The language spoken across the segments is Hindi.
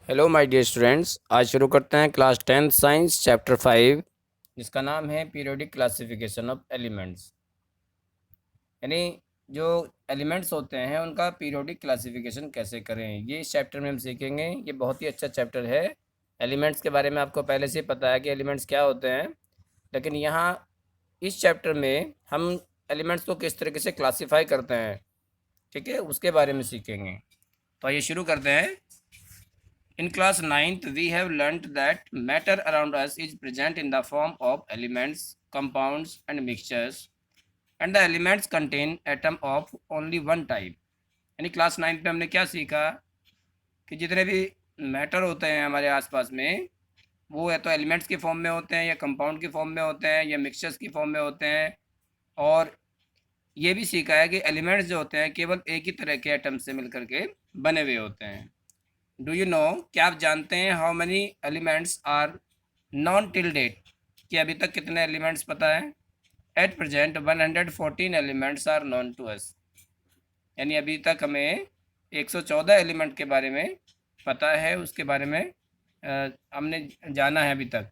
हेलो माय डियर स्टूडेंट्स, आज शुरू करते हैं क्लास 10th साइंस चैप्टर 5, जिसका नाम है पीरियोडिक क्लासिफिकेशन ऑफ एलिमेंट्स। यानी जो एलिमेंट्स होते हैं उनका पीरियोडिक क्लासिफिकेशन कैसे करें, ये इस चैप्टर में हम सीखेंगे। ये बहुत ही अच्छा चैप्टर है। एलिमेंट्स के बारे में आपको पहले से ही पता है कि एलिमेंट्स क्या होते हैं, लेकिन यहाँ इस चैप्टर में हम एलिमेंट्स को किस तरीके से क्लासीफाई करते हैं, ठीक है, उसके बारे में सीखेंगे। तो आइए शुरू करते हैं। In class ninth, we have learnt that matter around us is present in the form of elements, compounds, and mixtures, and the elements contain atom of only one type. यानी क्लास नाइन्थ में हमने क्या सीखा कि जितने भी मैटर होते हैं हमारे आसपास में, वो या तो एलिमेंट्स की फॉर्म में होते हैं, या कंपाउंड की फॉर्म में होते हैं, या मिक्सचर्स की फॉर्म में होते हैं। और ये भी सीखा है कि एलिमेंट्स जो होते हैं केवल एक ही तरह के एटम से मिलकर के बने हुए होते हैं। डू यू नो, क्या आप जानते हैं how many elements are known till date, कि अभी तक कितने एलिमेंट्स पता है? At present 114 elements are known to us. यानी अभी तक हमें 114 एलिमेंट के बारे में पता है, उसके बारे में हमने जाना है अभी तक।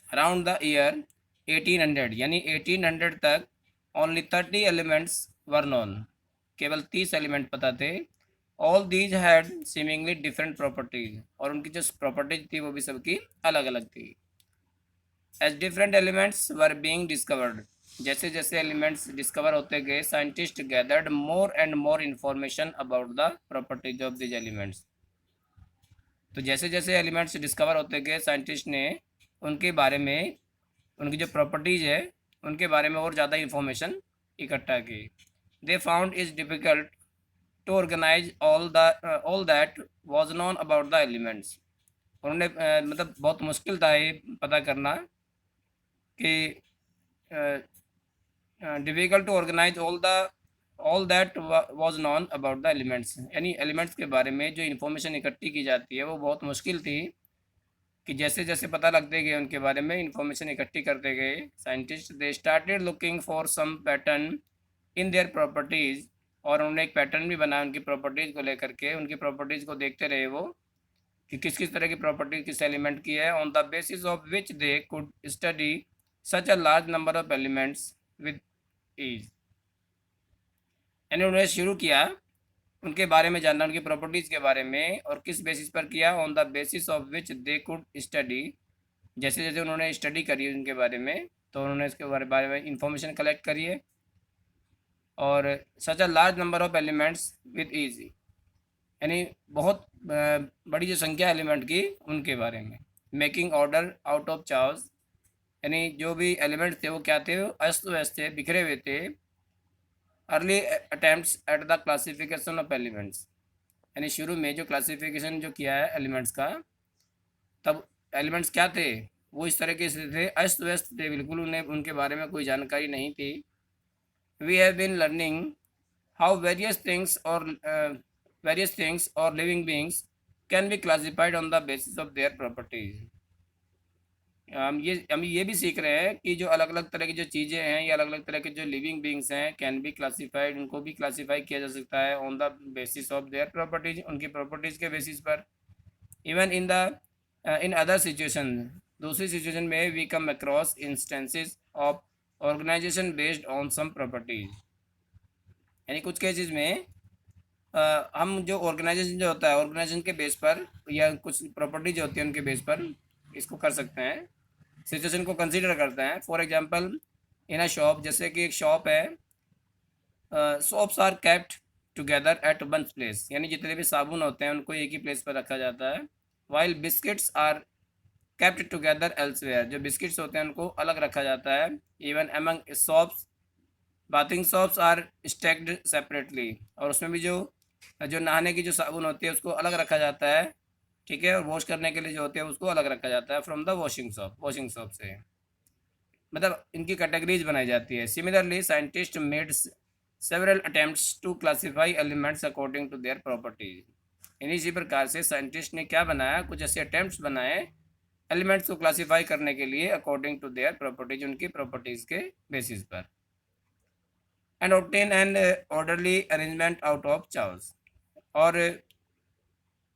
अराउंड द ईयर 1800, यानी 1800 तक ओनली 30 एलिमेंट्स वर नॉन, केवल 30 एलिमेंट पता थे। All these had seemingly different properties, और उनकी जो प्रॉपर्टीज थी वो भी सबकी अलग अलग थी। As different elements were being discovered, जैसे जैसे एलिमेंट्स डिस्कवर होते गए, scientist gathered more and more information about the properties of these elements. तो जैसे जैसे एलिमेंट्स डिस्कवर होते गए, साइंटिस्ट ने उनके बारे में, उनकी जो प्रॉपर्टीज है उनके बारे में और ज़्यादा इंफॉर्मेशन इकट्ठा की। They found is difficult to organise all that was known about the elements. उन्होंने मतलब बहुत मुश्किल था ये पता करना कि difficult to organise all that was known about the elements. यानी एलिमेंट्स के बारे में जो इन्फॉर्मेशन इकट्ठी की जाती है वो बहुत मुश्किल थी, कि जैसे जैसे पता लगते गए उनके बारे में इंफॉर्मेशन इकट्ठी करते गए scientist, they started looking for some pattern in their properties. और उन्होंने एक पैटर्न भी बनाया उनकी प्रॉपर्टीज़ को लेकर के, उनकी प्रॉपर्टीज़ को देखते रहे वो कि किस किस तरह की प्रॉपर्टी किस एलिमेंट की है, on the basis of which they could study such a large number of elements with ease. यानी उन्होंने शुरू किया उनके बारे में जानना, उनकी प्रॉपर्टीज़ के बारे में, और किस बेसिस पर किया, on the basis of which they could study. जैसे जैसे उन्होंने स्टडी करी उनके बारे में, तो उन्होंने इसके बारे में इंफॉर्मेशन कलेक्ट करी है, और such a large number of elements with easy, यानी बहुत बड़ी जो संख्या एलिमेंट की उनके बारे में। मेकिंग ऑर्डर आउट ऑफ चार्स, यानी जो भी एलिमेंट्स थे वो क्या थे, अस्त व्यस्त थे, बिखरे हुए थे। Early attempts at the classification of elements, यानी शुरू में जो क्लासिफिकेशन जो किया है एलिमेंट्स का, तब एलिमेंट्स क्या थे, वो इस तरीके से थे, अस्त व्यस्त थे बिल्कुल, उन्हें उनके बारे में कोई जानकारी नहीं थी। We have been learning how various things और living beings can be classified on the basis of their properties. हम ये भी सीख रहे हैं कि जो अलग अलग तरह की जो चीज़ें हैं, या अलग अलग तरह के जो लिविंग बींग्स हैं, कैन बी क्लासिफाइड, उनको भी क्लासीफाई किया जा सकता है on the basis of their properties, उनकी प्रॉपर्टीज़ के बेसिस पर। इवन इन अदर सिचुएशन, दूसरी सिचुएशन में we come across instances of organisation based on some properties. यानी कुछ केसेस में हम जो ऑर्गेनाइजेशन जो होता है, ऑर्गेनाइजेशन के बेस पर, या कुछ प्रॉपर्टी जो होती है उनके बेस पर इसको कर सकते हैं, सिचुएशन को कंसीडर करते हैं। For example, in a shop, जैसे कि एक शॉप है, shops are kept together at one place, यानी जितने भी साबुन होते हैं उनको एक ही प्लेस पर रखा जाता है। While biscuits are kept together elsewhere, जो बिस्किट्स होते हैं उनको अलग रखा जाता है। Even among shops, bathing shops are stacked separately, और उसमें भी जो जो नहाने की जो साबुन होती है उसको अलग रखा जाता है, ठीक है, और वॉश करने के लिए जो होते हैं उसको अलग रखा जाता है फ्रॉम द वॉशिंग शॉप से, मतलब इनकी कैटेगरीज बनाई जाती है। Similarly scientist made several attempts to classify elements according to their properties. इसी प्रकार से साइंटिस्ट ने क्या बनाया, कुछ ऐसे अटेम्प्ट्स बनाए एलिमेंट्स को क्लासीफाई करने के लिए अकॉर्डिंग टू देयर प्रॉपर्टीज, उनकी प्रॉपर्टीज़ के बेसिस पर, and obtain an orderly arrangement out of चार्स। और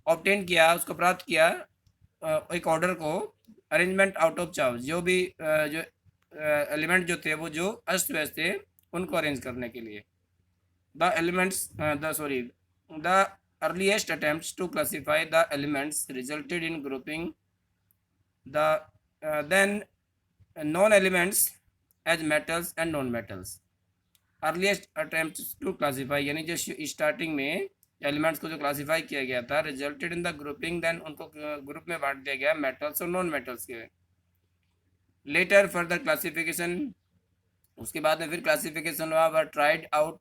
ऑब्टेन किया, उसको प्राप्त किया, एक ऑर्डर को, अरेंजमेंट आउट ऑफ चार्ज, जो भी जो एलिमेंट जो थे वो जो अस्त व्यस्त थे उनको अरेंज करने के लिए। The elements the sorry the earliest attempts to classify the elements resulted in grouping the then known elements as metals and non-metals। Earliest attempt to classify यानी जो स्टार्टिंग में एलिमेंट्स को जो क्लासीफाई किया गया था, resulted in the grouping, then उनको ग्रुप में बांट दिया गया मेटल्स और नॉन मेटल्स के। लेटर फर्दर क्लासिफिकेशन, उसके बाद में फिर क्लासिफिकेशन हुआ, were tried out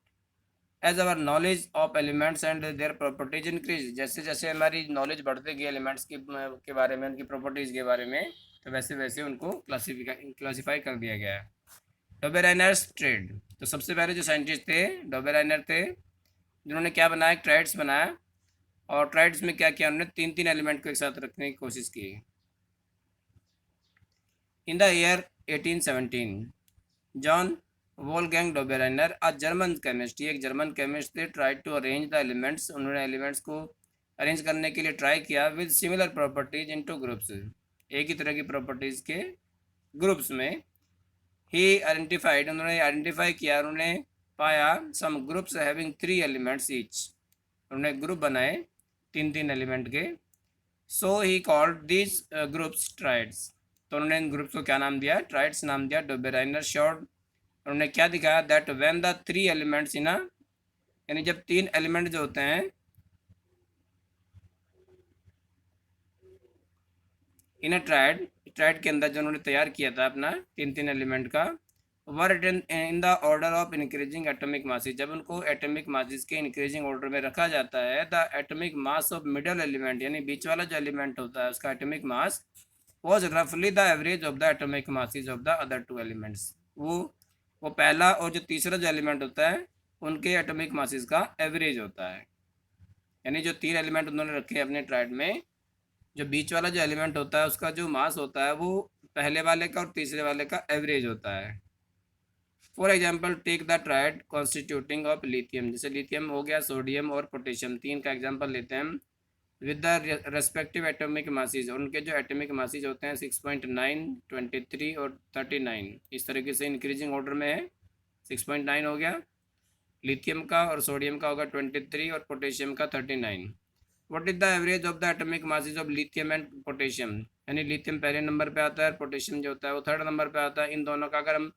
as our knowledge of elements and their properties increase. जैसे जैसे हमारी नॉलेज बढ़ती गई एलिमेंट्स के बारे में, उनकी प्रॉपर्टीज़ के बारे में, तो वैसे वैसे उनको क्लासीफाई कर दिया गया है। डोबेराइनर्स ट्रेड, तो सबसे पहले जो साइंटिस्ट थे डोबेराइनर थे, जिन्होंने क्या बनाया, ट्राइड्स बनाया। और ट्राइड्स में क्या किया उन्होंने, तीन तीन एलिमेंट को एक साथ रखने की कोशिश की। In the year 1817 John Wolfgang Dobereiner, a German chemist, एक जर्मन केमिस्ट थे, tried to arrange the elements, उन्होंने एलिमेंट्स को अरेंज करने के लिए ट्राई किया with similar properties into groups, एक ही तरह की प्रॉपर्टीज़ के ग्रुप्स में। ही आइडेंटिफाइड, उन्होंने आइडेंटिफाई किया, उन्होंने पाया some groups having 3 elements each, उन्होंने ग्रुप बनाए तीन तीन एलिमेंट के। So he called these groups triads, तो उन्होंने इन ग्रुप्स को क्या नाम दिया, ट्राइड्स नाम दिया। डोबेराइनर शॉर्ट, उन्होंने क्या दिखाया, that when the 3 elements in a, यानी जब तीन एलिमेंट जो होते हैं इन अ ट्राइड, ट्राइड के अंदर जो उन्होंने तैयार किया था अपना तीन तीन एलिमेंट का, were in the order of increasing atomic masses, जब उनको एटॉमिक मासेस के इंक्रीजिंग ऑर्डर में रखा जाता है, the atomic mass of middle element, यानी बीच वाला जो एलिमेंट होता है उसका एटॉमिक मास वॉज रफली the average of the atomic masses of the other two elements, वो पहला और जो तीसरा जो एलिमेंट होता है उनके एटॉमिक मासेस का एवरेज होता है। यानी जो तीन एलिमेंट उन्होंने रखे हैं अपने ट्राइड में, जो बीच वाला जो एलिमेंट होता है उसका जो मास होता है वो पहले वाले का और तीसरे वाले का एवरेज होता है। For example take the triad constituting of lithium, जैसे लिथियम हो गया, सोडियम और पोटेशियम, तीन का एग्जाम्पल लेते हैं। With the respective atomic masses, उनके जो एटॉमिक मासेस होते हैं 6.9, 23 और 39, इस तरीके से इंक्रीजिंग ऑर्डर में है। 6.9 हो गया लिथियम का, और सोडियम का होगा 23 और पोटेशियम का 39। What is the average of the atomic masses of lithium and potassium, यानी लिथियम पहले नंबर पे आता है, पोटेशियम जो होता है वो थर्ड नंबर पे आता है। इन दोनों का अगर हम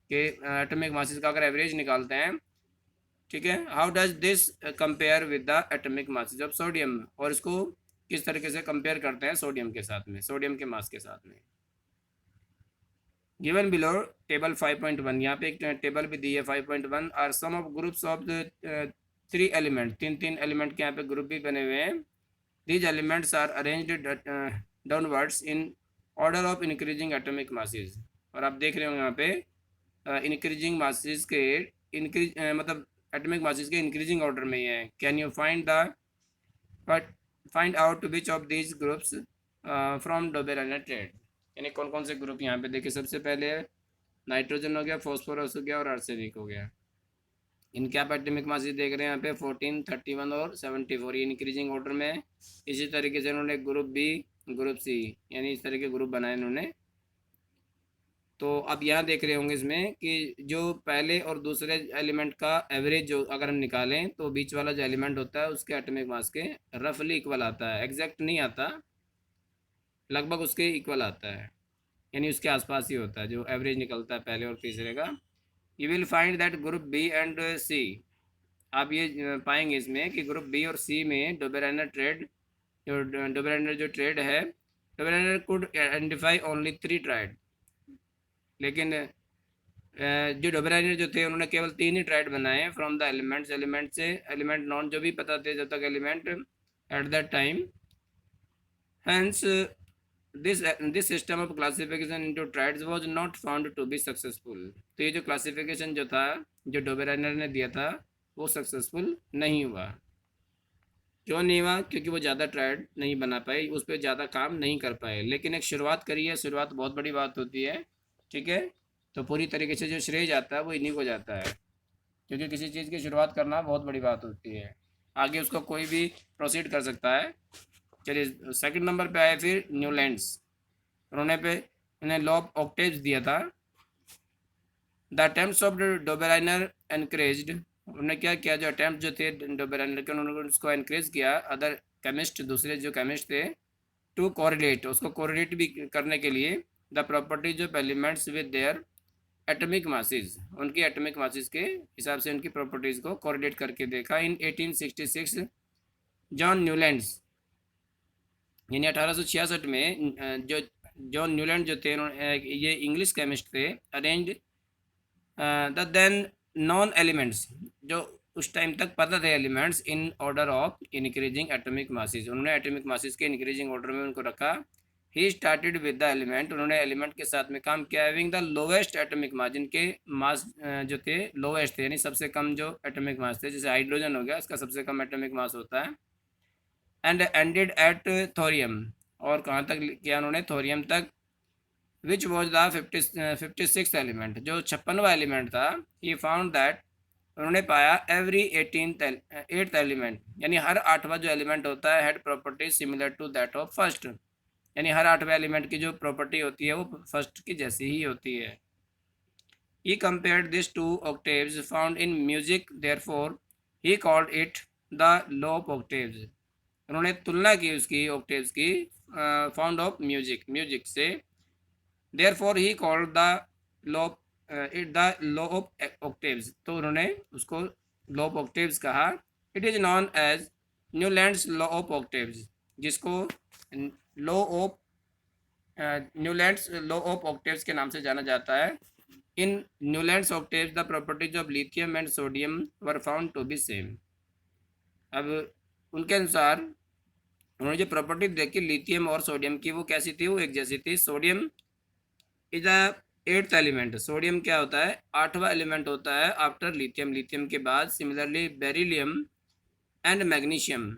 के एटॉमिक मासेस का अगर एवरेज निकालते हैं, ठीक है, how does this compare with the atomic masses of sodium, और इसको किस तरीके से कंपेयर करते हैं सोडियम के साथ में, सोडियम के मास के साथ में। गिवन बिलो टेबल 5.1, यहाँ पे एक टेबल भी दी है 5.1, are some of groups of the 3 element, तीन तीन एलिमेंट के यहाँ पे ग्रुप भी बने हुए हैं। These elements are arranged downwards in order of increasing atomic masses, और आप देख रहे होंगे यहाँ पे इंक्रीजिंग मासेस के मतलब एटॉमिक मासेस के इंक्रीजिंग ऑर्डर में ही है। Can you find out which of these groups from Dobereiner trade, यानी कौन कौन से ग्रुप यहाँ पे देखिए। सबसे पहले नाइट्रोजन हो गया, फॉस्फोरस हो गया और आर्सेनिक हो गया। इनके आप एटॉमिक मासेस देख रहे हैं यहाँ पे 14, 31 और 74, ये इंक्रीजिंग ऑर्डर में है। इसी तरीके से उन्होंने ग्रुप बी, ग्रुप सी, यानी इस तरह के ग्रुप बनाए इन्होंने। तो अब यहाँ देख रहे होंगे इसमें कि जो पहले और दूसरे एलिमेंट का एवरेज जो अगर हम निकालें, तो बीच वाला जो एलिमेंट होता है उसके एटॉमिक मास के रफली इक्वल आता है, एग्जैक्ट नहीं आता, लगभग उसके इक्वल आता है, यानी उसके आसपास ही होता है जो एवरेज निकलता है पहले और तीसरे का। You will find that group B and C, आप ये पाएंगे इसमें कि ग्रुप बी और सी में डोबेराइनर ट्रेड, जो डोबेराइनर जो ट्रेड है, Dobereiner could identify only 3 triad, लेकिन जो डोबेराइनर जो थे उन्होंने केवल 3 ही ट्राइड बनाए फ्रॉम द एलिमेंट्स, एलिमेंट से, एलिमेंट नॉन जो भी पता थे जब तक element at that time. Hence this system of classification into triads was not found to be successful, तो ये जो क्लासिफिकेशन जो था जो डोबेराइनर ने दिया था वो सक्सेसफुल नहीं हुआ। क्यों नहीं हुआ, क्योंकि वो ज़्यादा ट्राइड नहीं बना पाए, उस पर ज़्यादा काम नहीं कर पाए, लेकिन एक शुरुआत करी है, शुरुआत बहुत बड़ी बात होती है, ठीक है। तो पूरी तरीके से जो श्रेय जाता है वो इन्हीं को जाता है, क्योंकि किसी चीज़ की शुरुआत करना बहुत बड़ी बात होती है। आगे उसको कोई भी प्रोसीड कर सकता है। चलिए सेकंड नंबर पे आए फिर न्यूलैंड्स। उन्हें लॉ ऑफ ऑक्टेव्स दिया था। The attempts of Dobereiner encouraged, उन्होंने क्या किया, जो अटेम्प्ट जो थे डोबेराइनर के, उन्होंने उसको एनकरेज किया अदर केमिस्ट, दूसरे जो केमिस्ट थे, टू कोरिलेट, उसको कोरिलेट भी करने के लिए the properties of elements with their atomic masses, उनकी एटॉमिक मासेस के हिसाब से उनकी प्रॉपर्टीज को कोरिलेट करके देखा। इन 1866 जॉन न्यूलैंड्स, यानी 1866 में जो जॉन न्यूलैंड जो थे, ये इंग्लिश केमिस्ट थे, arrange the then known elements, जो उस टाइम तक पता थे elements, in order of increasing atomic masses, उन्होंने एटॉमिक मासेस के इंक्रीजिंग ऑर्डर में उनको रखा। He started with the element, उन्होंने एलिमेंट के साथ में काम किया, having the lowest atomic mass, जिनके मास जो थे लोवेस्ट थे, यानी सबसे कम जो एटॉमिक मास थे, जैसे हाइड्रोजन हो गया, इसका सबसे कम एटॉमिक मास होता है। एंड एंडेड एट थोरियम, और कहाँ तक किया उन्होंने, थोरियम तक। Which was the 56th element, जो 56वां एलिमेंट था। ही फाउंड दैट, उन्होंने पाया एवरी 8th एलिमेंट, यानी हर 8वां जो एलिमेंट होता है, had properties similar to that of first, यानी हर 8वें एलिमेंट की जो प्रॉपर्टी होती है वो फर्स्ट की जैसी ही होती है। He compared this to octaves found in music, therefore he called it the law of octaves, उन्होंने तुलना की उसकी ऑक्टेव्स की फाउंड ऑफ म्यूजिक से, therefore he called the law of octaves, तो उन्होंने उसको लॉ ऑफ ऑक्टेव्स कहा। It is known as Newlands law of octaves, जिसको law of Newlands law of octaves के नाम से जाना जाता है। In Newlands octaves the properties of lithium and sodium were found to be same. अब उनके अनुसार उन्होंने जो प्रॉपर्टी देखी लिथियम और सोडियम की, वो कैसी थी, वो एक जैसी थी। Sodium is the 8th element, sodium क्या होता है, 8वां एलिमेंट होता है आफ्टर लिथियम, लिथियम के बाद। Similarly beryllium and magnesium,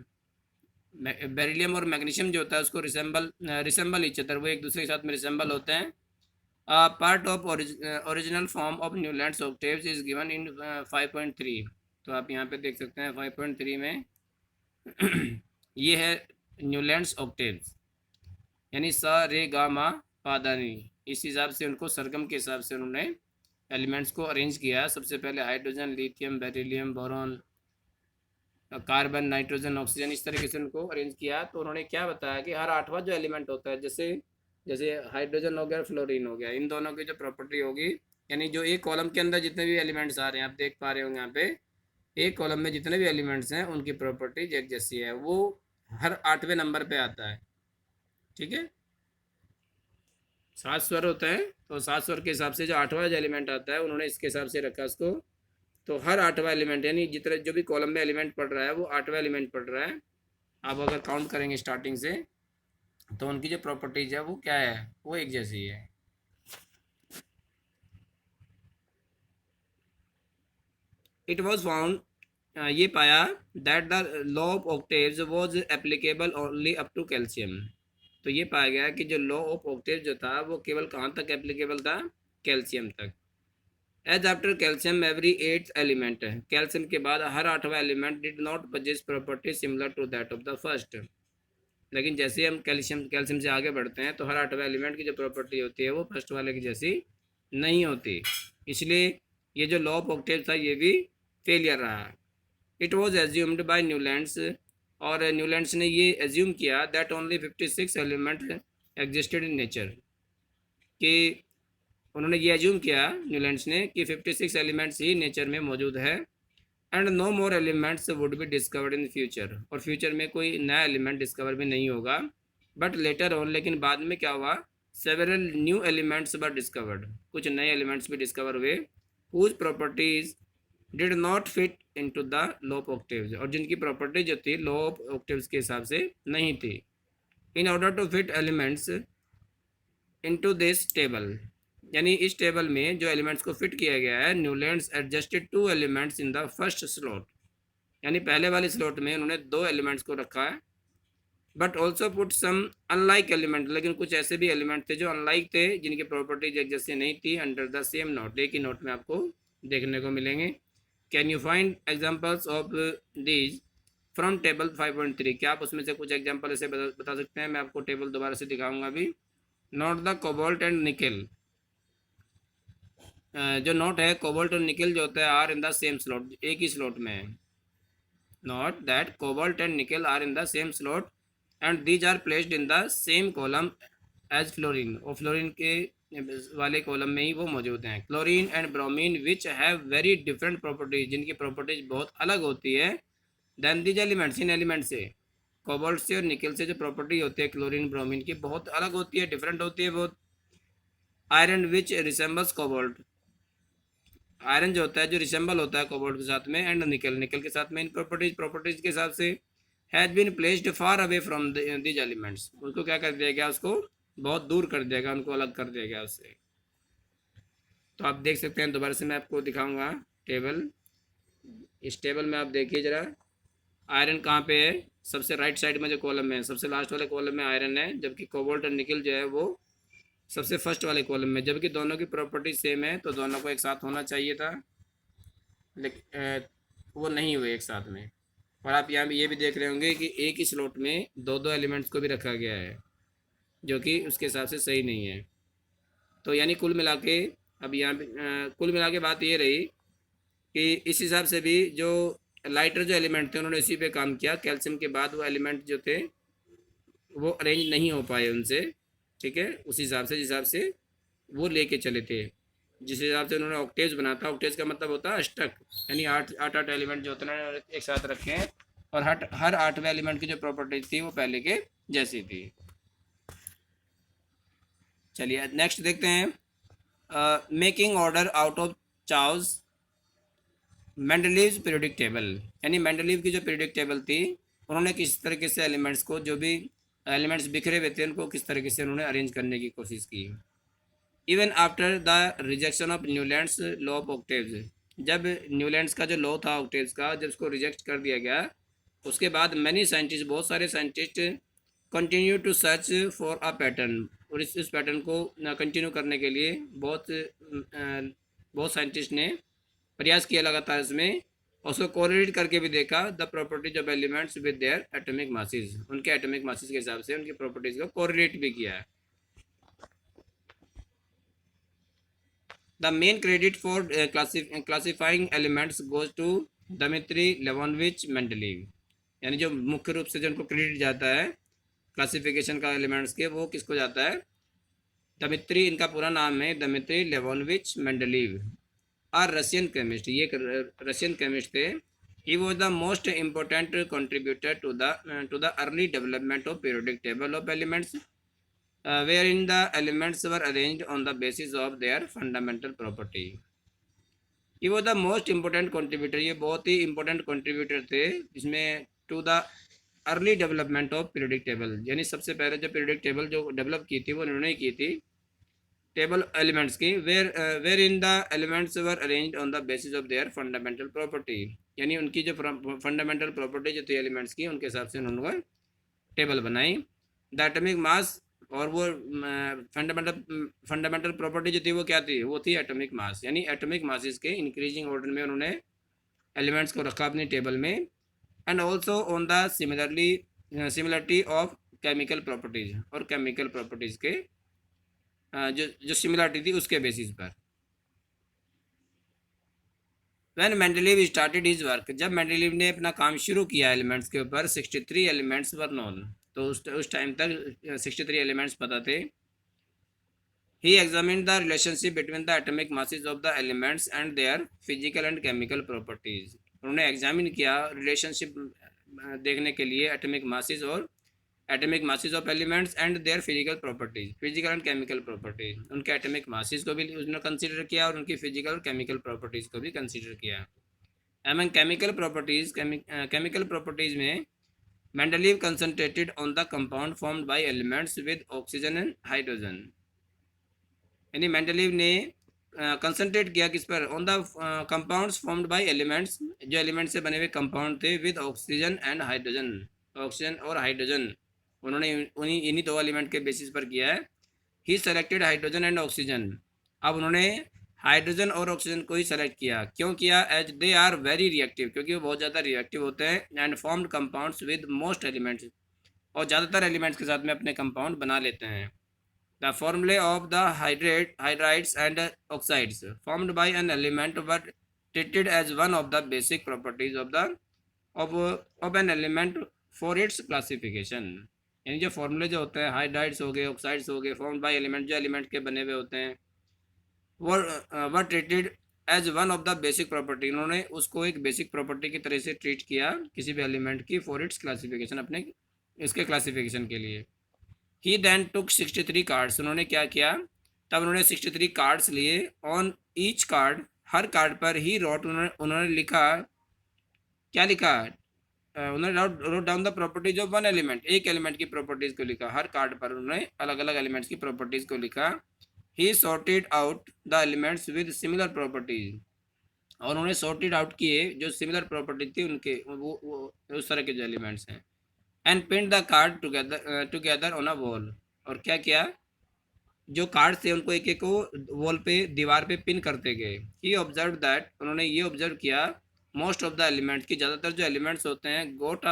beryllium और मैग्नीशियम जो होता है उसको रिसेंबल ईच अदर, वो एक दूसरे के साथ में रिसेंबल होते हैं। Part of original form of Newlands octaves is given in 5.3, तो आप यहाँ पे देख सकते हैं 5.3 में ये है न्यूलैंड्स ऑक्टेव्स, यानी सा रे गा मा पा दा नी, इस हिसाब से उनको सरगम के हिसाब से उन्होंने एलिमेंट्स को अरेंज किया। सबसे पहले hydrogen, lithium, beryllium, boron, carbon, nitrogen, oxygen, इस तरीके से उनको अरेंज किया। तो उन्होंने क्या बताया कि हर 8वां जो एलिमेंट होता है, जैसे जैसे हाइड्रोजन हो गया, फ्लोरीन हो गया, इन दोनों की जो प्रॉपर्टी होगी, यानी जो एक कॉलम के अंदर जितने भी एलिमेंट्स आ रहे हैं, आप देख पा रहे होंगे यहाँ पे, एक कॉलम में जितने भी एलिमेंट्स हैं उनकी प्रॉपर्टीज एक जैसी है, वो हर 8वें नंबर पे आता है। ठीक है, 7 स्वर होते हैं, तो 7 स्वर के हिसाब से जो 8वां जो एलिमेंट आता है, उन्होंने इसके हिसाब से रखा उसको। तो हर 8वां एलिमेंट, यानी जितने जो भी कॉलम में एलिमेंट पढ़ रहा है वो 8वां एलिमेंट पढ़ रहा है। आप अगर काउंट करेंगे स्टार्टिंग से, तो उनकी जो प्रॉपर्टीज है वो क्या है, वो एक जैसी है। इट वॉज फाउंड, ये पाया, that the law of octaves was applicable only up to calcium, तो ये पाया गया कि जो लॉ ऑफ ऑक्टेव जो था वो केवल कहाँ तक एप्लीकेबल था, कैल्शियम तक। As after calcium every 8th element, calcium के बाद हर 8वां element did not possess property similar to that of the first, लेकिन जैसे हम कैल्शियम से आगे बढ़ते हैं तो हर 8वां एलिमेंट की जो प्रॉपर्टी होती है वो फर्स्ट वाले की जैसी नहीं होती, इसलिए ये जो लॉ ऑफ ऑक्टेव था ये भी फेलियर रहा। It was assumed by Newlands, और न्यूलैंड्स ने ये एज्यूम किया that only 56 element existed in nature, कि उन्होंने ये एज्यूम किया न्यूलैंड्स ने कि 56 एलिमेंट्स ही नेचर में मौजूद है। And no more elements would be discovered in future, और फ्यूचर में कोई नया एलिमेंट डिस्कवर भी नहीं होगा। बट लेटर ऑन, लेकिन बाद में क्या हुआ, several new elements were discovered, कुछ नए एलिमेंट्स भी डिस्कवर हुए, whose properties did not fit into the law of octaves, और जिनकी प्रॉपर्टी जो थी लॉ ऑफ ऑक्टेव्स के हिसाब से नहीं थी। In order to fit elements into this table, यानी इस टेबल में जो एलिमेंट्स को फिट किया गया है, Newlands adjusted 2 elements in the first slot, यानी पहले वाले स्लॉट में उन्होंने 2 एलिमेंट्स को रखा है। But also put some unlike element, लेकिन कुछ ऐसे भी एलिमेंट थे जो अनलाइक थे, जिनकी प्रॉपर्टीज एक जैसी नहीं थी, अंडर द सेम नोट, एक ही नोट में आपको देखने को मिलेंगे। Can you find examples of these from table 5.3। क्या आप उसमें से कुछ एग्जांपल ऐसे बता सकते हैं? मैं आपको टेबल दोबारा से दिखाऊंगा अभी। नोट द कोबाल्ट एंड निकल। जो नोट है कोबाल्ट और निकल जो होता है are in the same slot, एक ही स्लॉट में है। Note that cobalt and nickel are in the same slot and these are placed in the same column as fluorine, और फ्लोरीन के वाले कॉलम में ही वो मौजूद हैं। Chlorine and bromine which have very different properties, जिनकी प्रॉपर्टीज बहुत अलग होती है देन दीज एलिमेंट्स, इन एलिमेंट से। कोबाल्ट से और निकल से जो प्रॉपर्टी होती है क्लोरीन ब्रोमीन की बहुत अलग होती है, डिफरेंट होती है बहुत। आयरन विच रिसेंबल्स कोबाल्ट, आयरन जो होता है जो रिसेंबल होता है कोबाल्ट के साथ में, एंड निकल, निकल के साथ में, इन प्रॉपर्टीज के हिसाब से has been placed far away from these elements, उसको क्या कर दिया गया, उसको बहुत दूर कर दिया गया, उनको अलग कर दिया गया उससे। तो आप देख सकते हैं, दोबारा से मैं आपको दिखाऊंगा टेबल। इस टेबल में आप देखिए जरा, आयरन कहाँ पे है, सबसे राइट साइड में जो कॉलम है, सबसे लास्ट वाले कॉलम में आयरन है, जबकि कोबाल्ट और निकल जो है वो सबसे फर्स्ट वाले कॉलम में। जबकि दोनों की प्रॉपर्टी सेम है तो दोनों को एक साथ होना चाहिए था, लेकिन वो नहीं हुए एक साथ में। और आप यहाँ भी ये भी देख रहे होंगे कि एक ही स्लॉट में दो दो एलिमेंट्स को भी रखा गया है, जो कि उसके हिसाब से सही नहीं है। तो यानी कुल मिला के, अब यहाँ पे कुल मिला के बात ये रही कि इस हिसाब से भी जो लाइटर जो एलिमेंट थे उन्होंने इसी पे काम किया। कैल्शियम के बाद वो एलिमेंट जो थे वो अरेंज नहीं हो पाए उनसे, ठीक है, उस हिसाब से जिस हिसाब से वो लेके चले थे, जिस हिसाब से उन्होंने ऑक्टेव्स बना था। ऑक्टेव्स का मतलब होता है अष्टक, यानी आठ आठ आठ एलिमेंट जो होते हैं एक साथ रखे हैं, और हर आठवें एलिमेंट की जो प्रॉपर्टीज थी वो पहले के जैसी थी। चलिए नेक्स्ट देखते हैं, making order out of Charles Mendeleev's periodic table. यानी मेंडलीव की जो पीरियोडिक टेबल थी, उन्होंने किस तरीके से एलिमेंट्स को, जो भी एलिमेंट्स बिखरे हुए थे उनको किस तरीके से उन्होंने अरेंज करने की कोशिश की। Even after the rejection of Newlands law of octaves, जब न्यूलैंड्स का जो लॉ था ऑक्टेव्स का, जब उसको रिजेक्ट कर दिया गया, उसके बाद मैनी साइंटिस्ट, बहुत सारे scientist continue to search for a pattern, और इस पैटर्न को कंटिन्यू करने के लिए बहुत साइंटिस्ट ने प्रयास किया लगातार इसमें, और उसको कोरिलेट करके भी देखा the properties of elements with their atomic masses, उनके एटॉमिक मासेस के हिसाब से उनकी प्रॉपर्टीज को कोरिलेट भी किया है। The main credit for classifying elements goes to Dmitri Levonvich Mendeleev, यानी जो मुख्य रूप से जो उनको क्रेडिट जाता है क्लासिफिकेशन का एलिमेंट्स के, वो किसको जाता है? दमित्री, इनका पूरा नाम है Dmitri Levonvich Mendeleev, are Russian chemist, ये रशियन केमिस्ट थे। He was the most important contributor to the early development of periodic table of elements, wherein the elements were arranged on the basis of their fundamental property. ये वो द मोस्ट इम्पोर्टेंट कंट्रीब्यूटर, ये बहुत ही इंपॉर्टेंट कंट्रीब्यूटर थे इसमें to the early development of periodic table, यानी सबसे पहले जो पीरियोडिक टेबल जो डेवलप की थी वो उन्होंने की थी टेबल एलिमेंट्स की, where in the elements were arranged on the basis of their fundamental property, यानी उनकी जो फंडामेंटल प्रॉपर्टी जो थी एलिमेंट्स की उनके हिसाब से उन्होंने टेबल बनाई। द एटॉमिक मास, और वो फंडामेंटल प्रॉपर्टी जो थी वो क्या थी? वो थी एटॉमिक मास, यानी एटॉमिक मासेस के इंक्रीजिंग ऑर्डर में उन्होंने एलिमेंट्स को रखा अपनी टेबल में। And also on the similarity of chemical properties, और केमिकल प्रॉपर्टीज के जो सिमिलरिटी थी उसके बेसिस पर। When Mendeleev started his work, जब मेंडलीव ने अपना काम शुरू किया एलिमेंट्स के ऊपर, 63 एलिमेंट्स वर नोन, तो उस टाइम तक 63 एलिमेंट्स पता थे। He examined the relationship between the atomic masses of the elements and their physical and chemical properties. उन्होंने एग्जामिन किया रिलेशनशिप देखने के लिए एटॉमिक मासेस और atomic masses of elements and their physical properties, physical and chemical properties, उनके एटॉमिक मासेस को भी उन्होंने कंसीडर किया और उनकी फिजिकल और केमिकल प्रॉपर्टीज को भी कंसीडर किया। एमंग केमिकल प्रॉपर्टीज में Mendeleev concentrated on the compound formed by elements with oxygen and hydrogen, यानी मेंडलीव ने कंसंट्रेट किया किस पर? On the compounds formed by elements, जो एलिमेंट से बने हुए कंपाउंड थे with oxygen and hydrogen, oxygen और हाइड्रोजन, उन्होंने इन्हीं दो एलिमेंट के बेसिस पर किया है। ही सेलेक्टेड हाइड्रोजन एंड ऑक्सीजन, अब उन्होंने हाइड्रोजन और ऑक्सीजन को ही सेलेक्ट किया। क्यों किया? As they are very reactive, क्योंकि वो बहुत ज़्यादा रिएक्टिव होते हैं। And formed compounds with most elements, और ज़्यादातर एलिमेंट्स के साथ में अपने कंपाउंड बना लेते हैं। The formulae of the hydrides and oxides formed by an element were treated as one of the basic properties of an element for its classification. यानी जो फॉर्मूले जो होते हैं, हाइड्राइड्स हो गए, ऑक्साइड्स हो गए, फॉर्म्ड बाय एलिमेंट, जो एलिमेंट के बने हुए होते हैं, were treated as one of the basic property. उन्होंने उसको एक बेसिक प्रॉपर्टी की तरह से ट्रीट किया किसी भी एलिमेंट की, फॉर इट्स क्लासिफिकेशन, अपने इसके क्लासिफिकेशन के लिए। ही देन टुक 63 कार्ड्स, उन्होंने क्या किया, तब उन्होंने 63 कार्ड्स लिए। On each card, her card पर ही रोट, उन्होंने लिखा, क्या लिखा? उन्होंने wrote down the properties of one element, एक एलिमेंट की प्रॉपर्टीज को लिखा। हर कार्ड पर उन्होंने अलग अलग एलिमेंट्स की प्रॉपर्टीज को लिखा। He sorted out the elements with similar properties, और उन्होंने सॉर्टेड आउट किए जो सिमिलर प्रॉपर्टी थी उनके, वो उस तरह के जो एलिमेंट्स हैं। And pin the card together on a wall, और क्या किया, जो कार्ड थे उनको एक एक को वॉल पे, दीवार पे पिन करते गए। ही ऑब्जर्व दैट, उन्होंने ये ऑब्जर्व किया, मोस्ट ऑफ द एलिमेंट्स की, ज़्यादातर जो एलिमेंट्स होते हैं, got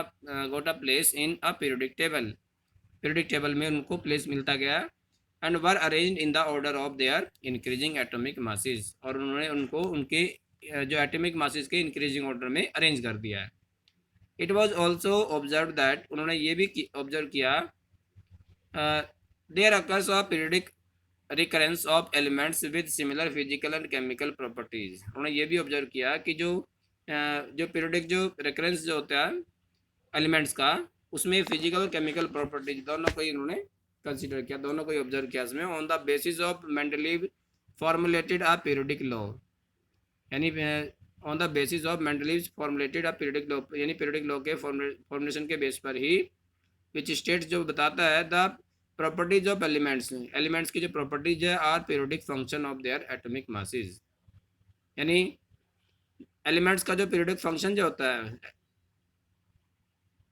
a place in a periodic table, periodic table में उनको प्लेस मिलता गया। And were arranged in the order of their increasing atomic masses, और उन्होंने उनको उनके जो एटॉमिक मासेस के इंक्रीजिंग ऑर्डर में अरेंज कर दिया है। It was also observe that, उन्होंने ये भी ऑब्जर्व किया, there occurs of periodic recurrence of elements with similar physical and chemical properties. उन्होंने ये भी ऑब्जर्व किया कि जो पीरियडिक जो रिकरेंस जो होता है एलिमेंट्स का, उसमें फिजिकल और केमिकल प्रॉपर्टीज दोनों को ही उन्होंने कंसिडर किया, दोनों को ही ऑब्जर्व किया इसमें। On the basis of Mendeleev formulated a periodic law, यानी on the basis of Mendeleev formulated a periodic law, यानी पीरियडिक लॉ के फॉर्मुलेशन के बेस पर ही, विच स्टेट्स, जो बताता है, the properties of elements, elements की जो प्रॉपर्टीज है, are periodic function of their atomic masses. यानी एलिमेंट्स का जो पीरियोडिक फंक्शन जो होता है,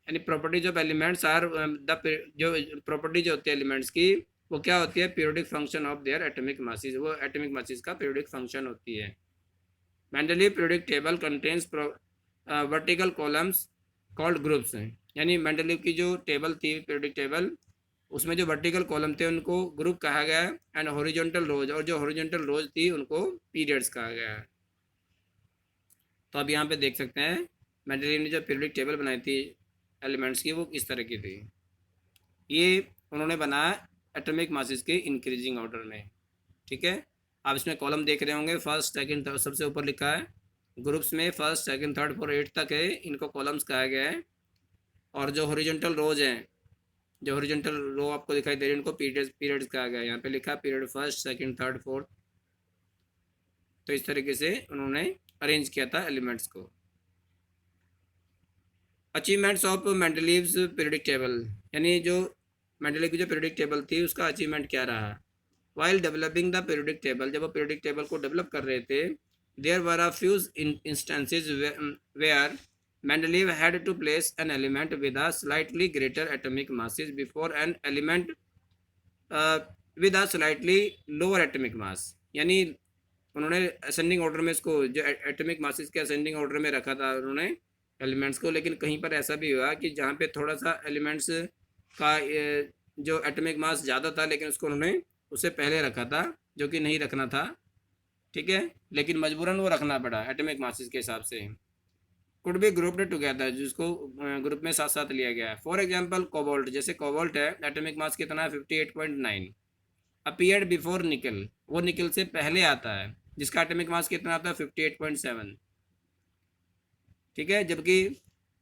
यानी properties of elements are the, जो प्रॉपर्टी जो होती है एलिमेंट्स की, वो क्या होती है? Periodic function of their atomic masses, वो एटॉमिक मासेस का पीरियोडिक फंक्शन होती है। Mendeleev periodic table contains vertical columns called groups हैं, यानी मेंडलीव की जो टेबल थी, पीरियोडिक टेबल, उसमें जो वर्टिकल कॉलम थे उनको ग्रुप कहा गया है। एंड हॉरिजॉन्टल रोज, और जो हॉरिजॉन्टल रोज थी उनको पीरियड्स कहा गया है। तो अब यहाँ पे देख सकते हैं मेंडलीव ने जो पीरियडिक टेबल बनाई थी एलिमेंट्स की, वो किस तरह की थी। ये उन्होंने बनाया एटॉमिक मासेस के इंक्रीजिंग ऑर्डर में। ठीक है, आप इसमें कॉलम देख रहे होंगे, फर्स्ट सेकंड थर्ड, सबसे ऊपर लिखा है ग्रुप्स में first second third four eight तक है, इनको कॉलम्स कहा गया है। और जो हॉरिजॉन्टल रोज हैं, जो हॉरिजॉन्टल रो आपको दिखाई दे रही है, उनको पीरियड्स कहा गया है। यहाँ पे लिखा period first second third fourth. तो इस तरीके से उन्होंने अरेंज किया था एलिमेंट्स को। Achievements of Mendeleev's periodic table, यानी जो मेंडलीव की जो पीरियडिक टेबल थी उसका अचीवमेंट क्या रहा। While developing the periodic table, जब वो पीरियडिक टेबल को डेवलप कर रहे थे, there were a few instances where Mendeleev had to place an element with a slightly greater atomic masses before an element with a slightly lower atomic mass, यानी उन्होंने असेंडिंग ऑर्डर में इसको, जो एटॉमिक मासेस के असेंडिंग ऑर्डर में रखा था उन्होंने एलिमेंट्स को। लेकिन कहीं पर ऐसा भी हुआ कि जहाँ पे थोड़ा सा एलिमेंट्स का जो एटॉमिक मास ज़्यादा था, लेकिन उसको उन्होंने उससे पहले रखा था, जो कि नहीं रखना था। ठीक है, लेकिन मजबूरन वो रखना पड़ा एटॉमिक मासेस के हिसाब से। कुड बी ग्रुप्ड टुगेदर, जिसको ग्रुप में साथ साथ लिया गया है। फॉर एग्जांपल कोबाल्ट, जैसे कोबाल्ट है, एटॉमिक मास कितना है 58.9, अपीयर्ड बिफोर निकल, वो निकल से पहले आता है, जिसका एटॉमिक मास कितना आता है 58.7। ठीक है, जबकि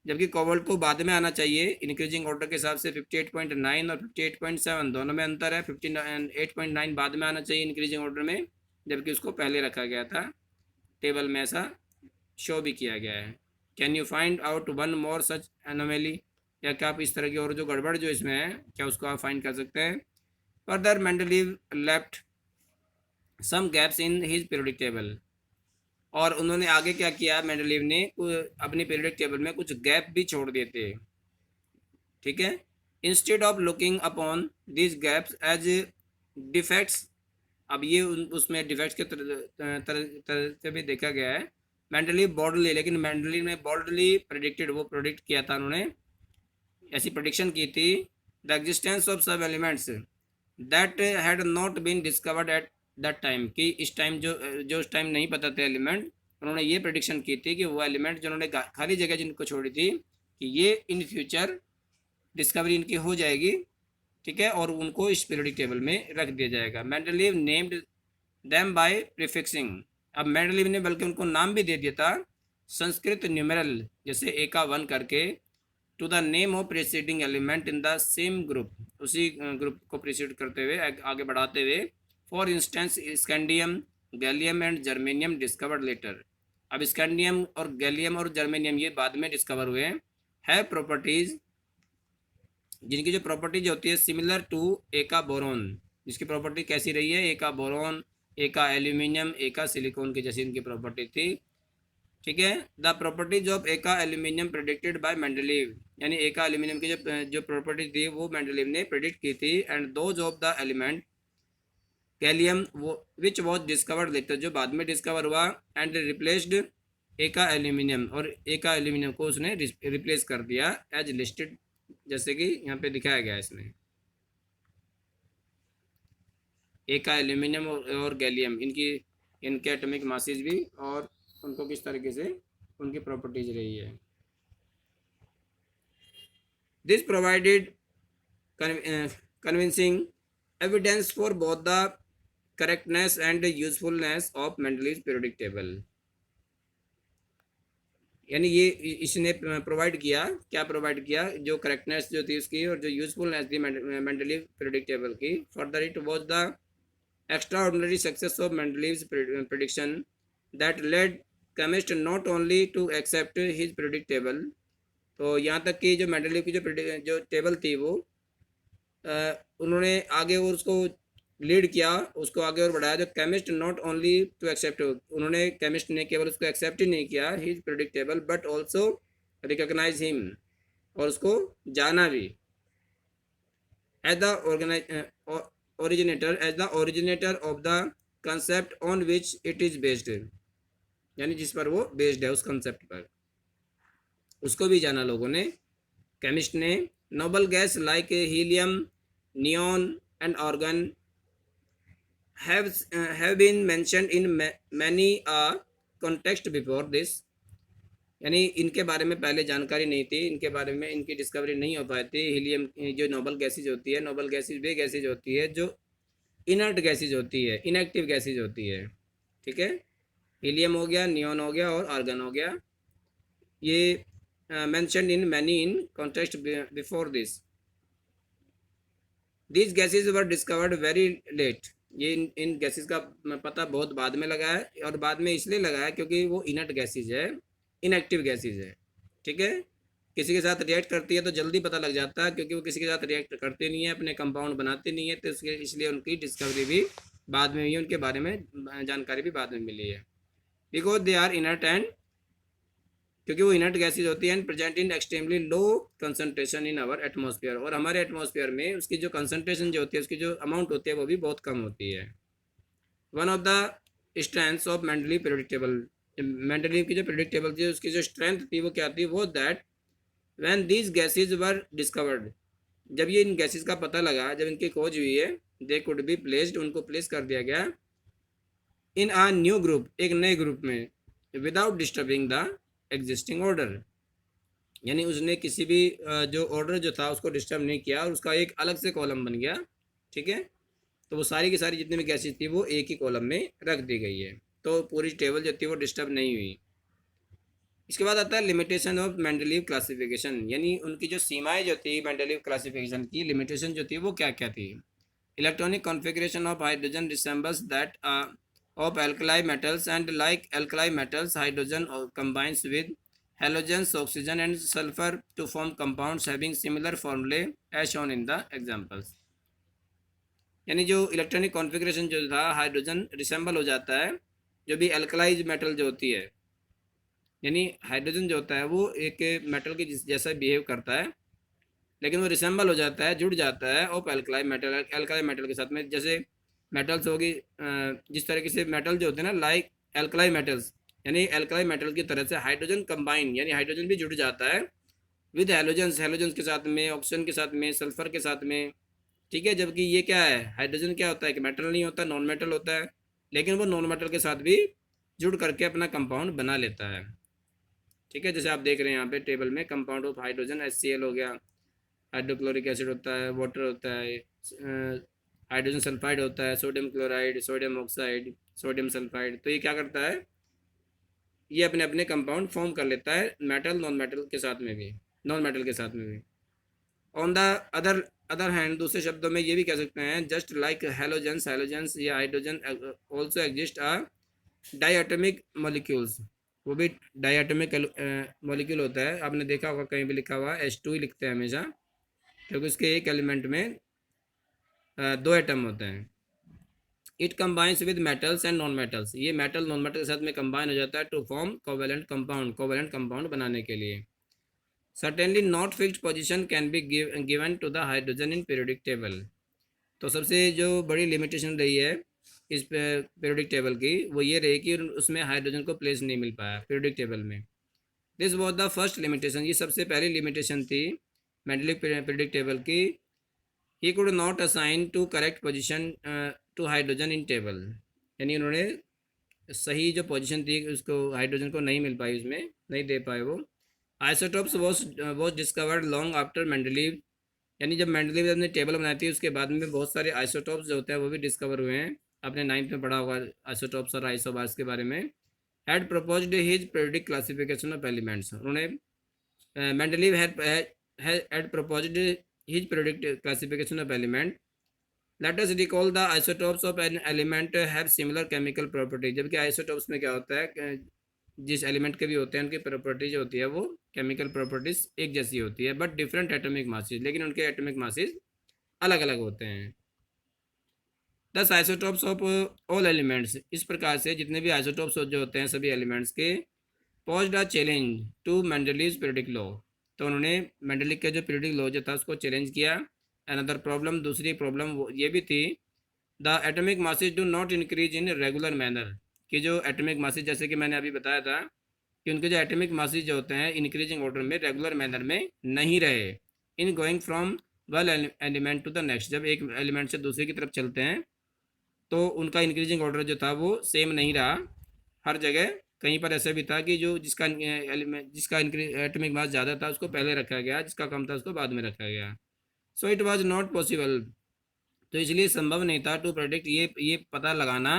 जबकि कोबाल्ट को बाद में आना चाहिए इंक्रीजिंग ऑर्डर के हिसाब से। 58.9 और 58.7 दोनों में अंतर है। 58.9 बाद में आना चाहिए इंक्रीजिंग ऑर्डर में, जबकि उसको पहले रखा गया था। टेबल में ऐसा शो भी किया गया है। Can you find out one more such anomaly, या क्या आप इस तरह की और जो गड़बड़ जो इसमें है, क्या उसको आप फाइंड कर सकते हैं। Further Mendeleev left some gaps in his periodic table, और उन्होंने आगे क्या किया, मेंडलीव ने अपनी पीरियडिक टेबल में कुछ गैप भी छोड़ दिए थे। ठीक है, instead of looking upon this gaps as defects अब ये उसमें डिफेक्ट्स के तरह से भी देखा गया है। मेंडलीव बॉर्डली, लेकिन मेंडलीव ने बॉर्डली प्रेडिक्टेड, वो प्रोडिक्ट किया था उन्होंने, ऐसी प्रेडिक्शन की थी, the existence of some elements that had not been discovered at that time, कि इस टाइम जो उस टाइम नहीं पता थे एलिमेंट, उन्होंने ये प्रेडिक्शन की थी कि वो एलिमेंट जो उन्होंने खाली जगह जिनको छोड़ी थी कि ये इन फ्यूचर डिस्कवरी इनकी हो जाएगी, ठीक है, और उनको इस पीरियोडिक टेबल में रख दिया जाएगा। मेंडलीव नेम्ड देम बाय प्रीफिक्सिंग, अब मेंडलीव ने बल्कि उनको नाम भी दे दिया था संस्कृत न्यूमेरल, जैसे ए का 1 करके, to the name of preceding element in the same group, उसी ग्रुप को प्रीसीड करते हुए आगे बढ़ाते हुए। For instance scandium, gallium and germanium discovered later, अब स्कैंडियम और गैलियम और जर्मेनियम ये बाद में डिस्कवर हुए, है प्रॉपर्टीज, जिनकी जो प्रॉपर्टीज होती है सिमिलर टू ए का बोरॉन, जिसकी प्रॉपर्टी कैसी रही है, ए का बोरॉन, ए का एल्यूमिनियम, ए का सिलिकॉन की जैसी इनकी प्रॉपर्टी थी, ठीक है। द प्रॉपर्टीज ऑफ ए का एल्यूमिनियम प्रेडिक्टेड बाय मेंडलीव, यानी ए का एल्यूमिनियम की जो प्रॉपर्टी थी वो मेंडलीव ने प्रेडिक्ट की थी, and those of the element gallium, वो विच वॉज डिस्कवर्ड लेटर, जो बाद में डिस्कवर हुआ, एंड रिप्लेस्ड ए का एल्यूमिनियम, और ए का एल्यूमिनियम को उसने रिप्लेस कर दिया एज लिस्टेड, जैसे कि यहाँ पे दिखाया गया है इसमें। ए का एल्यूमिनियम और गैलियम, इनके एटॉमिक मासेज भी और उनको किस तरीके से उनकी प्रॉपर्टीज रही है। This provided convincing evidence for both the correctness and usefulness of Mendeleev periodic table, यानी ये इसने प्रोवाइड किया, क्या प्रोवाइड किया, जो करेक्टनेस जो थी उसकी और जो यूजफुलनेस थी मेंडलीव पीरियोडिक टेबल की। Further it was the extraordinary success of Mendeleev's prediction that led chemist not only to accept his periodic table, तो यहाँ तक कि जो मेंडलीव की जो टेबल थी वो उन्होंने आगे और उसको लीड किया, उसको आगे और बढ़ाया, जो chemist not only to accept, उन्होंने केमिस्ट ने केवल उसको एक्सेप्ट ही नहीं किया his predict table, but also recognise him, और उसको जाना भी as the originator, as the originator of the concept on which it is based, यानी जिस पर वो बेस्ड है उस कंसेप्ट पर, उसको भी जाना लोगों ने, केमिस्ट ने। Noble gas like helium, neon and organ have been mentioned in many a context before this, यानी इनके बारे में पहले जानकारी नहीं थी, इनके बारे में इनकी डिस्कवरी नहीं हो पाई थी। हीलियम जो नोबल गैसेज होती है, नोबल गैसेज वे गैसेज होती है जो इनर्ट गैसेज होती है, इनएक्टिव गैसेज होती है, ठीक है। हीलियम हो गया, नियॉन हो गया और आर्गन हो गया, ये mentioned in many in context before this. These gases were discovered very late, ये इन गैसेज का पता बहुत बाद में लगा है, और बाद में इसलिए लगा है क्योंकि वो इनर्ट गैसेज है, इनएक्टिव गैसेज है, ठीक है। किसी के साथ रिएक्ट करती है तो जल्दी पता लग जाता है, क्योंकि वो किसी के साथ रिएक्ट करते नहीं है, अपने कंपाउंड बनाते नहीं है, तो इसलिए उनकी डिस्कवरी भी बाद में हुई, उनके बारे में जानकारी भी बाद में मिली है। Because they are inert and, क्योंकि वो इनर्ट गैसेज होती है, and present in extremely low concentration in our atmosphere, और हमारे एटमॉस्फेयर में उसकी जो कंसनट्रेशन जो होती है, उसकी जो अमाउंट होती है वो भी बहुत कम होती है। One of the strengths of Mendeleev periodic table, Mendeleev की जो पीरियोडिक टेबल थी उसकी जो स्ट्रेंथ थी वो क्या थी, वो that when these gases were discovered, जब ये इन गैसेज का पता लगा, जब इनकी खोज हुई है, दे कुड बी प्लेस्ड, उनको प्लेस कर दिया गया इन आ न्यू ग्रुप, एक नए ग्रुप में, without disturbing the existing order, यानी उसने किसी भी जो ऑर्डर जो था उसको डिस्टर्ब नहीं किया, और उसका एक अलग से कॉलम बन गया, ठीक है। तो वो सारी की सारी जितनी भी गैसेज थी वो एक ही कॉलम में रख दी गई है, तो पूरी टेबल जो थी वो डिस्टर्ब नहीं हुई। इसके बाद आता है लिमिटेशन ऑफ मेंडलीव क्लासिफिकेशन, यानी उनकी जो सीमाएं जो थी मेंडलीव क्लासिफिकेशन की, लिमिटेशन जो थी वो क्या क्या थी। Electronic configuration of hydrogen resembles that of alkali metals, and like alkali metals hydrogen combines with halogens, oxygen and sulphur to form compounds having similar formulae as shown in the examples, यानी जो इलेक्ट्रॉनिक कॉन्फ़िगरेशन जो था, हाइड्रोजन रिसेंबल हो जाता है, जो भी एल्कलाइज मेटल जो होती है, यानी हाइड्रोजन जो होता है वो एक मेटल के जैसा बिहेव करता है, लेकिन वो रिसेंबल हो जाता है, जुड़ जाता है of alkali metal, alkali metal के साथ में, जैसे मेटल्स होगी, जिस तरीके से मेटल जो होते हैं ना, लाइक एल्कलाई मेटल्स, यानी एल्कलाई मेटल की तरह से हाइड्रोजन कंबाइन, यानी हाइड्रोजन भी जुड़ जाता है विद हेलोजेंस, हेलोजेंस के साथ में, ऑक्सीजन के साथ में, सल्फर के साथ में। ठीक है, जबकि ये क्या है, हाइड्रोजन क्या होता है कि मेटल नहीं होता, नॉन मेटल होता है, लेकिन वो नॉन मेटल के साथ भी जुड़ करके अपना कंपाउंड बना लेता है। ठीक है, जैसे आप देख रहे हैं यहाँ पे टेबल में, कंपाउंड ऑफ हाइड्रोजन HCl हो गया, हाइड्रोक्लोरिक एसिड होता है, वाटर होता है, हाइड्रोजन सल्फाइड होता है, sodium chloride, sodium oxide, sodium sulphide. तो ये क्या करता है, ये अपने अपने कंपाउंड फॉर्म कर लेता है मेटल नॉन मेटल के साथ में भी, नॉन मेटल के साथ में भी। On the other other hand, दूसरे शब्दों में ये भी कह सकते हैं, जस्ट लाइक हेलोजेंस, हेलोजेंस या hydrogen also exist are diatomic molecules, वो भी डाइएटॉमिक मॉलिक्यूल होता है। आपने देखा होगा कहीं भी लिखा हुआ H2 ही लिखते हैं हमेशा, क्योंकि उसके एक एलिमेंट में दो एटम होते हैं। It combines with metals and non metals, ये मेटल नॉन मेटल के साथ में कंबाइन हो जाता है to form covalent compound, covalent compound बनाने के लिए। Certainly not fixed position can be given to the hydrogen in periodic table. तो सबसे जो बड़ी लिमिटेशन रही है इस पीरियोडिक टेबल की, वो ये रही कि उसमें हाइड्रोजन को प्लेस नहीं मिल पाया पीरियोडिक टेबल में। This was the first limitation, ये सबसे पहली लिमिटेशन थी मेंडलीव पीरियोडिक टेबल की। He could not assign to correct position to hydrogen in table, यानी उन्होंने सही जो पोजीशन थी उसको हाइड्रोजन को नहीं मिल पाई, उसमें नहीं दे पाए वो। Isotopes was discovered long after Mendeleev, यानी जब मेंडलीव ने टेबल बनाई थी उसके बाद में बहुत सारे आइसोटोप्स जो होते हैं वो भी डिस्कवर हुए हैं। आपने 9th में पढ़ा होगा आइसोटोप्स और आइसोबार्स के बारे में। Had proposed his periodic classification of elements, उन्होंने Mendeleev had proposed his periodic classification of element. Let us recall the isotopes of an element have similar chemical property, जबकि आइसोटोप्स में क्या होता है जिस एलिमेंट के भी होते हैं उनकी प्रॉपर्टी जो होती है वो केमिकल प्रॉपर्टीज एक जैसी होती है, बट डिफरेंट एटॉमिक मासेस, लेकिन उनके एटॉमिक मासेस अलग अलग होते हैं। दस आइसोटोप्स ऑफ ऑल एलिमेंट्स, इस प्रकार से जितने भी आइसोटोप्स जो होते हैं सभी एलिमेंट्स के, posed a challenge to Mendeleev periodic law, तो उन्होंने मेंडलीव का जो पीरियोडिक लॉ जो था उसको चैलेंज किया। अनदर प्रॉब्लम, दूसरी प्रॉब्लम ये भी थी, the atomic masses do not increase in regular manner, कि जो एटॉमिक मासेज जैसे कि मैंने अभी बताया था कि उनके जो एटॉमिक मासेज जो होते हैं इंक्रीजिंग ऑर्डर में रेगुलर मैनर में नहीं रहे, in going from one element to the next, जब एक एलिमेंट से दूसरे की तरफ चलते हैं तो उनका इंक्रीजिंग ऑर्डर जो था वो सेम नहीं रहा हर जगह। कहीं पर ऐसा भी था कि जो जिसका एलिमेंट जिसका एटॉमिक मास ज़्यादा था उसको पहले रखा गया, जिसका कम था उसको बाद में रखा गया। So it was not possible, तो इसलिए संभव नहीं था टू प्रेडिक्ट, ये पता लगाना,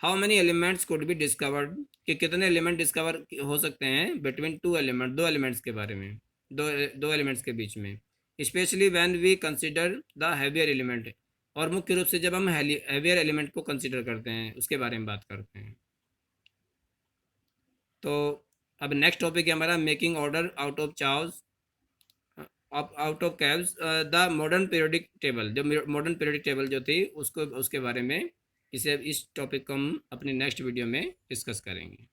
how many elements could be discovered, कि कितने एलिमेंट डिस्कवर हो सकते हैं बिटवीन टू एलिमेंट, दो एलिमेंट्स के बारे में, दो दो एलिमेंट्स के बीच में, specially when we consider the heavier element, और मुख्य रूप से जब हम हैवियर एलिमेंट को कंसिडर करते हैं उसके बारे में बात करते हैं। तो अब नेक्स्ट टॉपिक है हमारा making order out of charge, out of caves, the modern periodic table, जो मॉडर्न पीरियोडिक टेबल जो थी उसको उसके बारे में, इसे इस टॉपिक को हम अपने नेक्स्ट वीडियो में डिस्कस करेंगे।